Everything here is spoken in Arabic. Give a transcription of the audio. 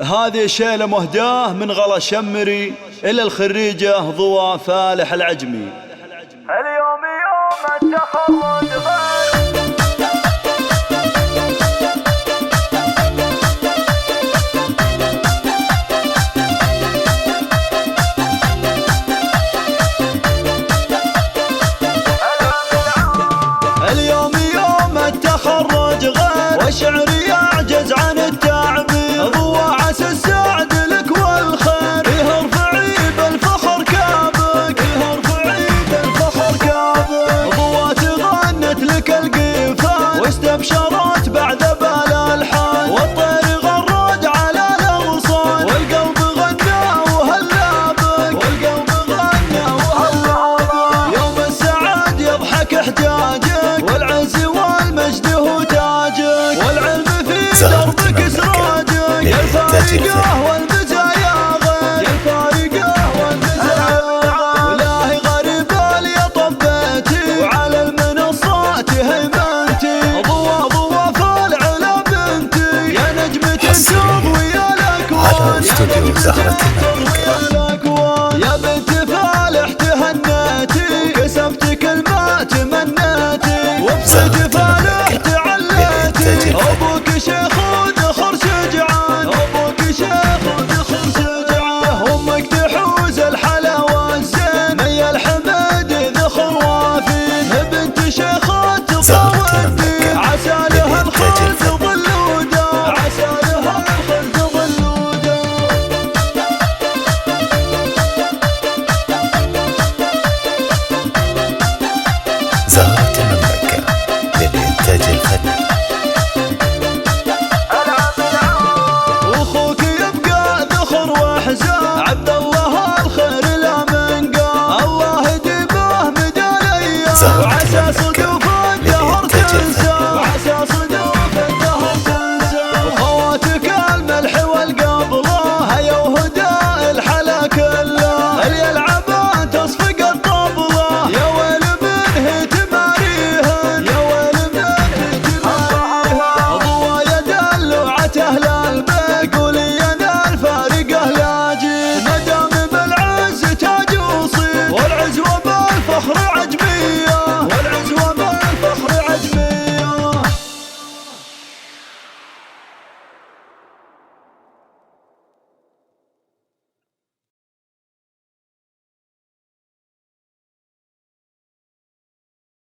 هذه شيلة مهداه من غلا شمري إلى الخريجة ضوى فالح العجمي. اليوم يوم التخرج اليوم يوم التخرج غير وشعري يعجز عن التعبير. ضوى عسى السعد لك والخير يهر في عيد الفخر كابك، يهر في عيد الفخر كابك. ضوى تغنت لك القيفان واستبشرت بعد بالالحان، والطير غرد على الاغصان والقلب غنى وهلا بك، والقلب غنى وهلا بك. يوم السعد يضحك احجاجك والعز والمجد هو تاجك، والعلم في دربك سراجك. يا الفارقه والمزايا غير، يا الفارقه والمزايا غير. والله غريب اللي طبيتي وعلى المنصات هيمنتي. ضوى فالعلا بنتي يا نجمة تضوي الاكوان، على استوديو زهرة الملك.